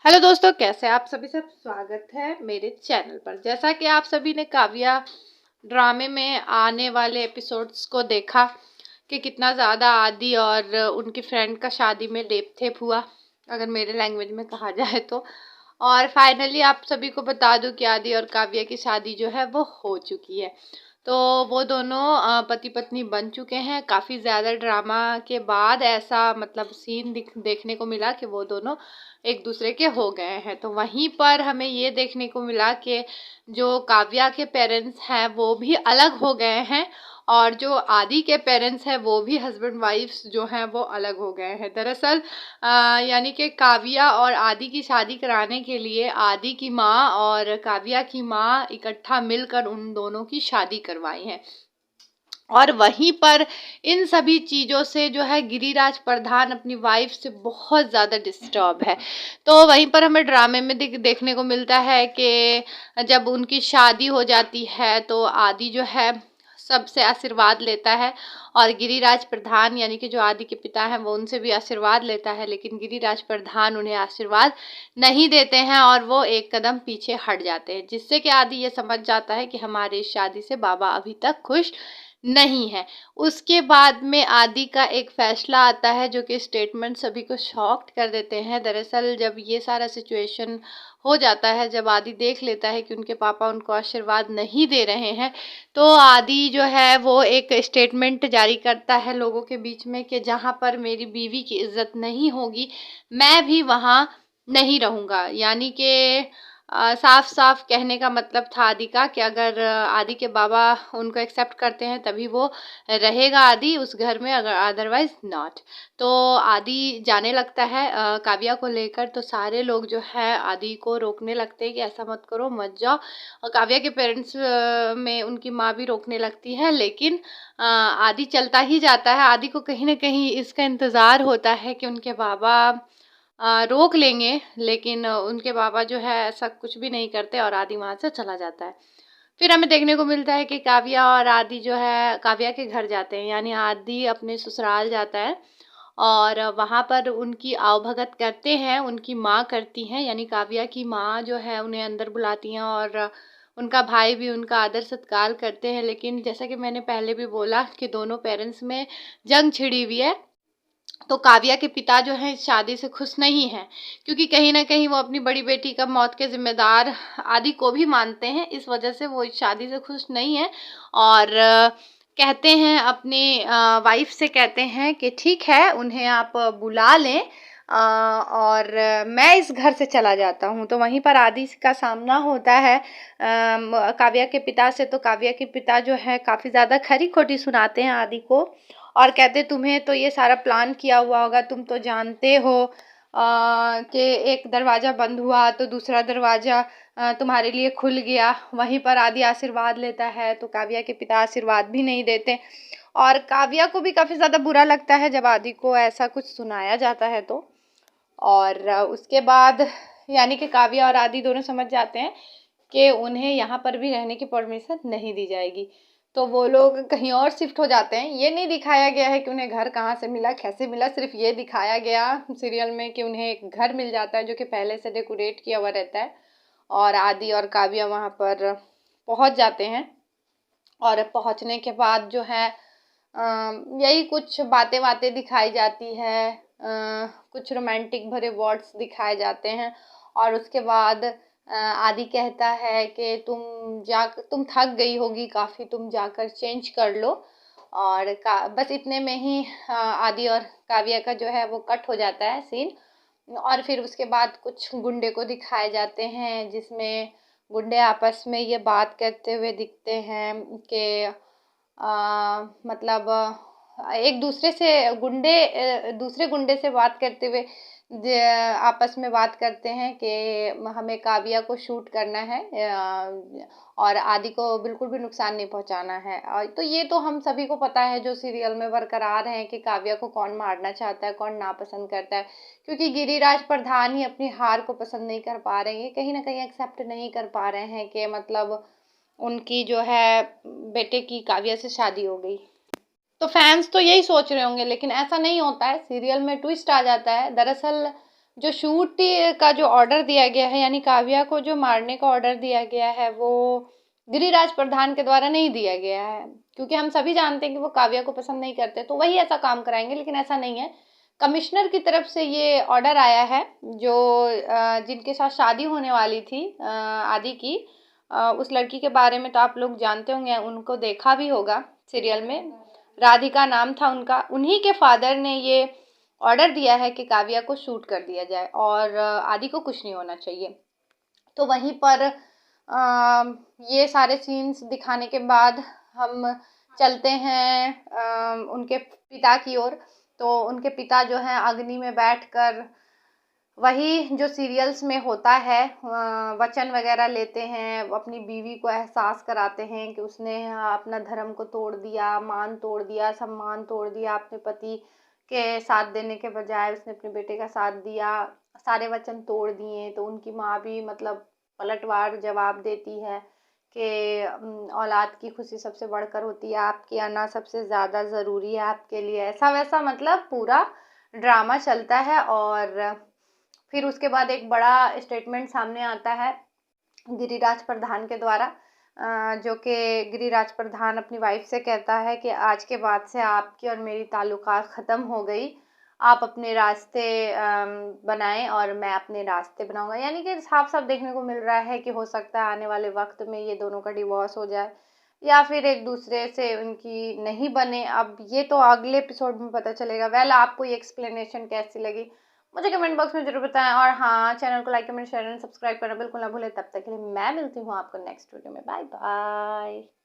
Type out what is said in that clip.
Hello दोस्तों, कैसे आप सभी। सब स्वागत है मेरे चैनल पर। जैसा कि आप सभी ने काव्या ड्रामे में आने वाले एपिसोड्स को देखा कि कितना ज़्यादा आदि और उनकी फ्रेंड का शादी में लेप थेप हुआ, अगर मेरे लैंग्वेज में कहा जाए तो। और फाइनली आप सभी को बता दूं कि आदि और काव्या की शादी जो है वो हो चुकी है। तो वो दोनों पति पत्नी बन चुके हैं। काफ़ी ज़्यादा ड्रामा के बाद ऐसा मतलब सीन देखने को मिला कि वो दोनों एक दूसरे के हो गए हैं। तो वहीं पर हमें ये देखने को मिला कि जो काव्या के पेरेंट्स हैं वो भी अलग हो गए हैं, और जो आदि के पेरेंट्स हैं वो भी हस्बैंड वाइफ्स जो हैं वो अलग हो गए हैं। दरअसल यानी कि काव्या और आदि की शादी कराने के लिए आदि की माँ और काव्या की माँ इकट्ठा मिलकर उन दोनों की शादी करवाई है। और वहीं पर इन सभी चीज़ों से जो है गिरिराज प्रधान अपनी वाइफ से बहुत ज़्यादा डिस्टर्ब है। तो वहीं पर हमें ड्रामे में देखने को मिलता है कि जब उनकी शादी हो जाती है तो आदि जो है सबसे आशीर्वाद लेता है, और गिरिराज प्रधान यानी कि जो आदि के पिता हैं वो उनसे भी आशीर्वाद लेता है, लेकिन गिरिराज प्रधान उन्हें आशीर्वाद नहीं देते हैं और वो एक कदम पीछे हट जाते हैं, जिससे कि आदि ये समझ जाता है कि हमारी इस शादी से बाबा अभी तक खुश नहीं है। उसके बाद में आदि का एक फैसला आता है जो कि स्टेटमेंट सभी को शॉक्ड कर देते हैं। दरअसल जब ये सारा सिचुएशन हो जाता है, जब आदि देख लेता है कि उनके पापा उनको आशीर्वाद नहीं दे रहे हैं, तो आदि जो है वो एक स्टेटमेंट जारी करता है लोगों के बीच में कि जहाँ पर मेरी बीवी की इज्जत नहीं होगी मैं भी वहाँ नहीं रहूँगा। यानी कि साफ साफ कहने का मतलब था आदि का कि अगर आदि के बाबा उनको एक्सेप्ट करते हैं तभी वो रहेगा आदि उस घर में, अगर अदरवाइज नॉट। तो आदि जाने लगता है काव्या को लेकर। तो सारे लोग जो है आदि को रोकने लगते हैं कि ऐसा मत करो, मत जाओ। और काव्या के पेरेंट्स में उनकी माँ भी रोकने लगती है, लेकिन आदि चलता ही जाता है। आदि को कहीं ना कहीं इसका इंतज़ार होता है कि उनके बाबा रोक लेंगे, लेकिन उनके बाबा जो है ऐसा कुछ भी नहीं करते और आदि वहाँ से चला जाता है। फिर हमें देखने को मिलता है कि काव्या और आदि जो है काव्या के घर जाते हैं, यानी आदि अपने ससुराल जाता है और वहाँ पर उनकी आवभगत करते हैं, उनकी माँ करती हैं, यानी काव्या की माँ जो है उन्हें अंदर बुलाती हैं और उनका भाई भी उनका आदर सत्कार करते हैं। लेकिन जैसा कि मैंने पहले भी बोला कि दोनों पेरेंट्स में जंग छिड़ी हुई है। तो काव्या के पिता जो हैं इस शादी से खुश नहीं हैं, क्योंकि कहीं न कहीं वो अपनी बड़ी बेटी का मौत के ज़िम्मेदार आदि को भी मानते हैं। इस वजह से वो इस शादी से खुश नहीं हैं और कहते हैं अपनी वाइफ़ से कहते हैं कि ठीक है, उन्हें आप बुला लें और मैं इस घर से चला जाता हूँ। तो वहीं पर आदि का सामना होता है काव्या के पिता से। तो काव्या के पिता जो है काफ़ी ज़्यादा खरी-खोटी सुनाते हैं आदि को और कहते तुम्हें तो ये सारा प्लान किया हुआ होगा, तुम तो जानते हो कि एक दरवाज़ा बंद हुआ तो दूसरा दरवाज़ा तुम्हारे लिए खुल गया। वहीं पर आदि आशीर्वाद लेता है तो काव्या के पिता आशीर्वाद भी नहीं देते, और काव्या को भी काफ़ी ज़्यादा बुरा लगता है जब आदि को ऐसा कुछ सुनाया जाता है। तो और उसके बाद यानी कि काव्या और आदि दोनों समझ जाते हैं कि उन्हें यहाँ पर भी रहने की परमिशन नहीं दी जाएगी। तो वो लोग कहीं और शिफ्ट हो जाते हैं। ये नहीं दिखाया गया है कि उन्हें घर कहाँ से मिला, कैसे मिला, सिर्फ ये दिखाया गया सीरियल में कि उन्हें एक घर मिल जाता है जो कि पहले से डेकोरेट किया हुआ रहता है, और आदि और काव्या वहाँ पर पहुँच जाते हैं। और पहुँचने के बाद जो है यही कुछ बातें बातें दिखाई जाती है, कुछ रोमांटिक भरे वर्ड्स दिखाए जाते हैं। और उसके बाद आदि कहता है कि तुम थक गई होगी काफ़ी, तुम जाकर चेंज कर लो। और बस इतने में ही आदि और काव्या का जो है वो कट हो जाता है सीन। और फिर उसके बाद कुछ गुंडे को दिखाए जाते हैं, जिसमें गुंडे आपस में ये बात करते हुए दिखते हैं कि मतलब एक दूसरे से दूसरे गुंडे से बात करते हुए आपस में बात करते हैं कि हमें काव्या को शूट करना है और आदि को बिल्कुल भी नुकसान नहीं पहुंचाना है। और तो ये तो हम सभी को पता है जो सीरियल में बरकरार हैं कि काव्या को कौन मारना चाहता है, कौन नापसंद करता है, क्योंकि गिरिराज प्रधान ही अपनी हार को पसंद नहीं कर पा रहे हैं, कहीं ना कहीं एक्सेप्ट नहीं कर पा रहे हैं कि मतलब उनकी जो है बेटे की काव्या से शादी हो गई। तो फैंस तो यही सोच रहे होंगे, लेकिन ऐसा नहीं होता है। सीरियल में ट्विस्ट आ जाता है। दरअसल जो शूट का जो ऑर्डर दिया गया है, यानी काव्या को जो मारने का ऑर्डर दिया गया है, वो गिरिराज प्रधान के द्वारा नहीं दिया गया है, क्योंकि हम सभी जानते हैं कि वो काव्या को पसंद नहीं करते, तो वही ऐसा काम कराएंगे, लेकिन ऐसा नहीं है। कमिश्नर की तरफ से ये ऑर्डर आया है, जो जिनके साथ शादी होने वाली थी आदि की, उस लड़की के बारे में तो आप लोग जानते होंगे, उनको देखा भी होगा सीरियल में, राधिका नाम था उनका। उन्हीं के फादर ने ये ऑर्डर दिया है कि काव्या को शूट कर दिया जाए और आदि को कुछ नहीं होना चाहिए। तो वहीं पर ये सारे सीन्स दिखाने के बाद हम चलते हैं उनके पिता की ओर। तो उनके पिता जो हैं अग्नि में बैठकर वही जो सीरियल्स में होता है वचन वगैरह लेते हैं, अपनी बीवी को एहसास कराते हैं कि उसने अपना धर्म को तोड़ दिया, मान तोड़ दिया, सम्मान तोड़ दिया, अपने पति के साथ देने के बजाय उसने अपने बेटे का साथ दिया, सारे वचन तोड़ दिए। तो उनकी माँ भी मतलब पलटवार जवाब देती है कि औलाद की खुशी सबसे बढ़कर होती है, आपकी आना सबसे ज़्यादा ज़रूरी है आपके लिए, ऐसा वैसा मतलब पूरा ड्रामा चलता है। और फिर उसके बाद एक बड़ा स्टेटमेंट सामने आता है गिरिराज प्रधान के द्वारा, जो कि गिरिराज प्रधान अपनी वाइफ से कहता है कि आज के बाद से आपकी और मेरी ताल्लुकात ख़त्म हो गई, आप अपने रास्ते बनाएं और मैं अपने रास्ते बनाऊंगा। यानी कि साफ साफ देखने को मिल रहा है कि हो सकता है आने वाले वक्त में ये दोनों का डिवोर्स हो जाए या फिर एक दूसरे से उनकी नहीं बने। अब ये तो अगले एपिसोड में पता चलेगा। वेल, आपको ये एक्सप्लेनेशन कैसी लगी मुझे कमेंट बॉक्स में जरूर बताएं, और हाँ, चैनल को like comment share and subscribe करना बिल्कुल ना भूलें। तब तक के लिए मैं मिलती हूँ आपको नेक्स्ट वीडियो में। Bye bye.